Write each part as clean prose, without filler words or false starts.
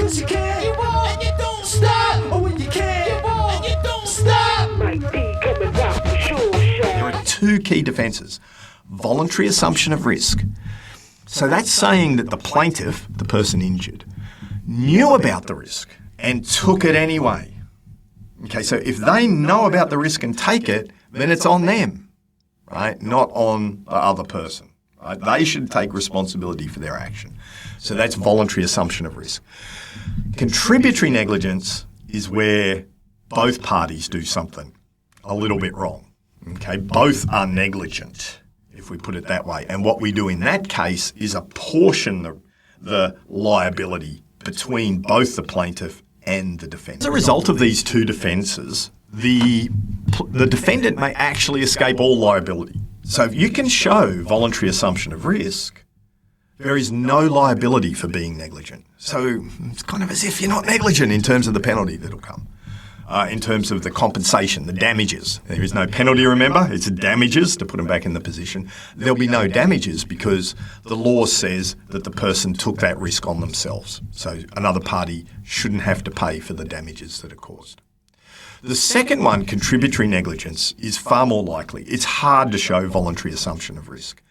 'Cause you can't, you won't, and you don't stop. Or when you can't, you won't, and you don't stop. There are two key defences. Voluntary assumption of risk. So that's saying that the plaintiff, the person injured, knew about the risk and took it anyway. Okay, so if they know about the risk and take it, then it's on them, right? Not on the other person. Right? They should take responsibility for their action. So that's voluntary assumption of risk. Contributory negligence is where both parties do something a little bit wrong. Okay, both are negligent, if we put it that way. And what we do in that case is apportion the liability between both the plaintiff and the defendant. As a result of these two defences, the defendant may actually escape all liability. So if you can show voluntary assumption of risk, there is no liability for being negligent. So it's kind of as if you're not negligent in terms of the penalty that'll come. In terms of the compensation, the damages. There is no penalty, remember? It's damages to put them back in the position. There'll be no damages because the law says that the person took that risk on themselves. So another party shouldn't have to pay for the damages that are caused. The second one, contributory negligence, is far more likely. It's hard to show voluntary assumption of risk.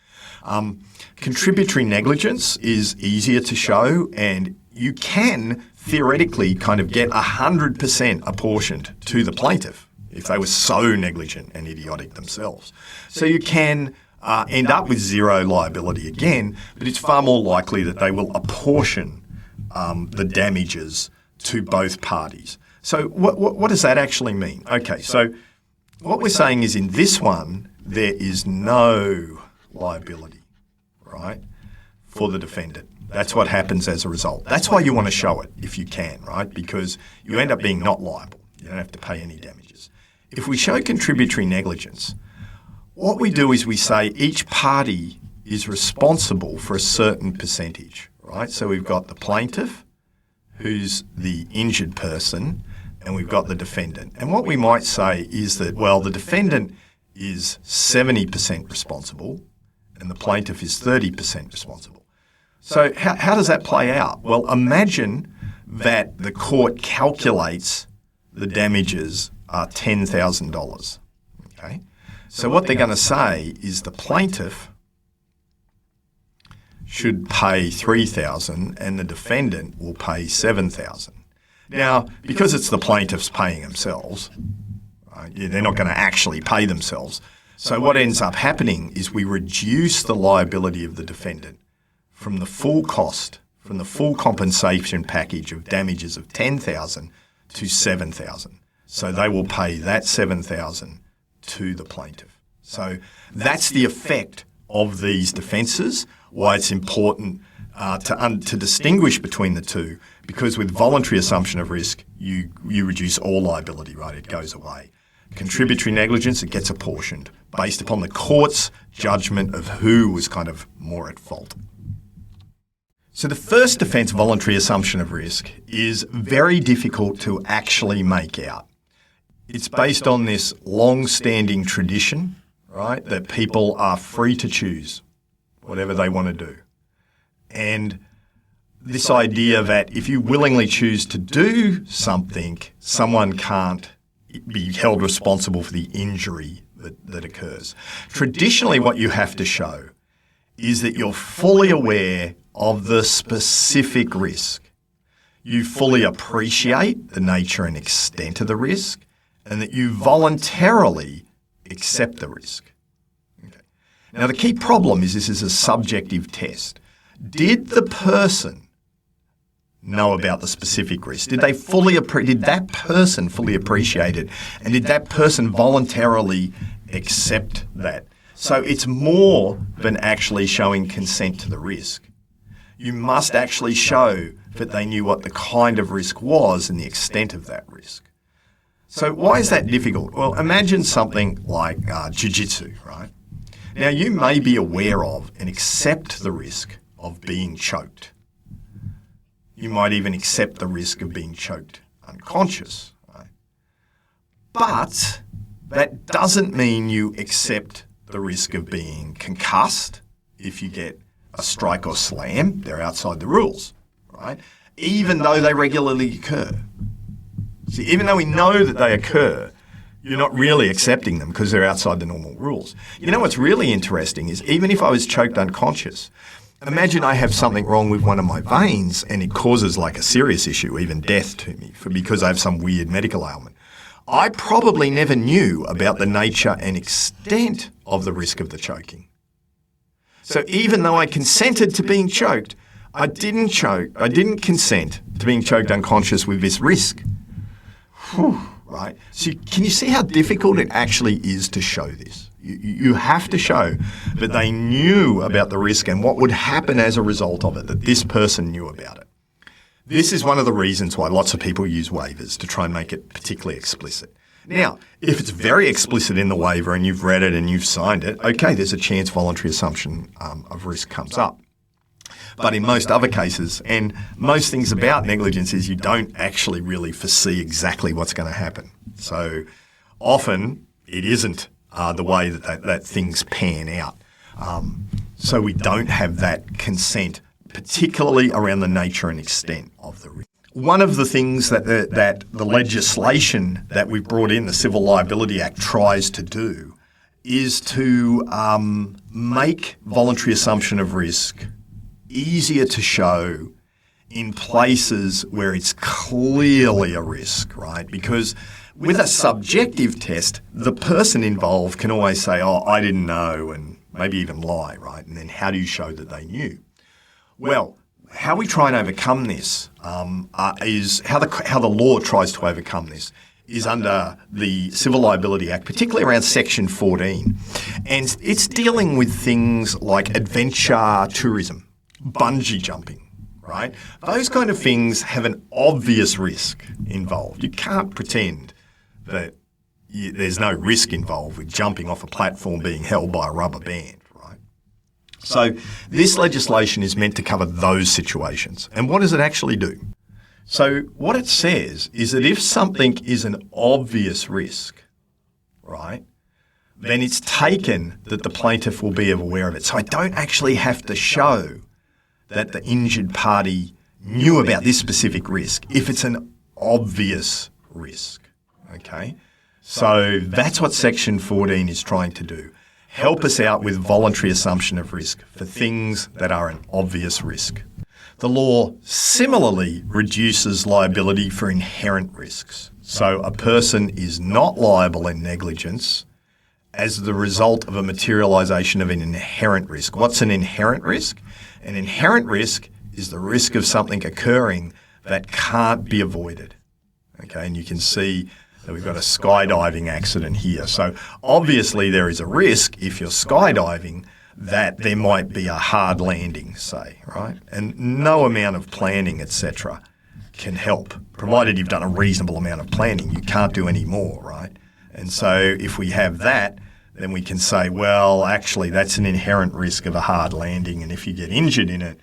Contributory negligence is easier to show, and you can theoretically kind of get 100% apportioned to the plaintiff if they were so negligent and idiotic themselves. So you can end up with zero liability again, but it's far more likely that they will apportion the damages to both parties. So what does that actually mean? Okay, so what we're saying is in this one, there is no liability, right, for the defendant. That's what happens as a result. That's why you want to show it if you can, right? Because you end up being not liable. You don't have to pay any damages. If we show contributory negligence, what we do is we say each party is responsible for a certain percentage, right? So we've got the plaintiff, who's the injured person, and we've got the defendant. And what we might say is that, well, the defendant is 70% responsible and the plaintiff is 30% responsible. So how does that play out? Well, imagine that the court calculates the damages are $10,000. Okay? So what they're going to say is the plaintiff should pay $3,000 and the defendant will pay $7,000. Now, because it's the plaintiffs paying themselves, right, they're not going to actually pay themselves. So what ends up happening is we reduce the liability of the defendant from the full cost, from the full compensation package of damages of $10,000 to $7,000. So they will pay that $7,000 to the plaintiff. So that's the effect of these defences, why it's important to distinguish between the two, because with voluntary assumption of risk, you reduce all liability, right? It goes away. Contributory negligence, it gets apportioned based upon the court's judgment of who was kind of more at fault. So the first defence, voluntary assumption of risk, is very difficult to actually make out. It's based on this long-standing tradition, right, that people are free to choose whatever they want to do. And this idea that if you willingly choose to do something, someone can't be held responsible for the injury that occurs. Traditionally, what you have to show is that you're fully aware of the specific risk. You fully appreciate the nature and extent of the risk, and that you voluntarily accept the risk. Okay. Now, the key problem is this is a subjective test. Did the person know about the specific risk? Did that person fully appreciate it? And did that person voluntarily accept that? So it's more than actually showing consent to the risk. You must actually show that they knew what the kind of risk was and the extent of that risk. So why is that difficult? Well, imagine something like jiu-jitsu, right? Now, you may be aware of and accept the risk of being choked. You might even accept the risk of being choked unconscious, right? But that doesn't mean you accept the risk of being concussed if you get a strike or slam. They're outside the rules, right? even though they regularly occur. See, even though we know that they occur, you're not really accepting them because they're outside the normal rules. You know what's really interesting is even if I was choked unconscious, imagine I have something wrong with one of my veins and it causes like a serious issue, even death to me, because I have some weird medical ailment. I probably never knew about the nature and extent of the risk of the choking. So even though I consented to being choked, I didn't consent to being choked unconscious with this risk. Whew, right? So can you see how difficult it actually is to show this? You have to show that they knew about the risk and what would happen as a result of it, that this person knew about it. This is one of the reasons why lots of people use waivers, to try and make it particularly explicit. Now, if it's very explicit in the waiver and you've read it and you've signed it, okay, there's a chance voluntary assumption of risk comes up. But in most other cases, and most things about negligence is you don't actually really foresee exactly what's going to happen. So often it isn't the way that things pan out. So we don't have that consent, particularly around the nature and extent of the risk. One of the things that the legislation that we've brought in, the Civil Liability Act, tries to do is to make voluntary assumption of risk easier to show in places where it's clearly a risk, right? Because with a subjective test, the person involved can always say, oh, I didn't know, and maybe even lie, right? And then how do you show that they knew? Well, how we try and overcome this is how the law tries to overcome this is under the Civil Liability Act, particularly around Section 14. And it's dealing with things like adventure tourism, bungee jumping, right? Those kind of things have an obvious risk involved. You can't pretend that there's no risk involved with jumping off a platform being held by a rubber band, right? So this legislation is meant to cover those situations. And what does it actually do? So what it says is that if something is an obvious risk, right, then it's taken that the plaintiff will be aware of it. So I don't actually have to show that the injured party knew about this specific risk if it's an obvious risk, okay? So that's what Section 14 is trying to do. Help us out with voluntary assumption of risk for things that are an obvious risk. The law similarly reduces liability for inherent risks. So a person is not liable in negligence as the result of a materialisation of an inherent risk. What's an inherent risk? An inherent risk is the risk of something occurring that can't be avoided. Okay, and you can see that we've got a skydiving accident here. So obviously there is a risk if you're skydiving that there might be a hard landing, say, right? And no amount of planning, etc., can help. Provided you've done a reasonable amount of planning, you can't do any more, right? And so if we have that, then we can say, well, actually, that's an inherent risk of a hard landing, and if you get injured in it,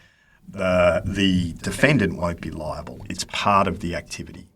the defendant won't be liable. It's part of the activity.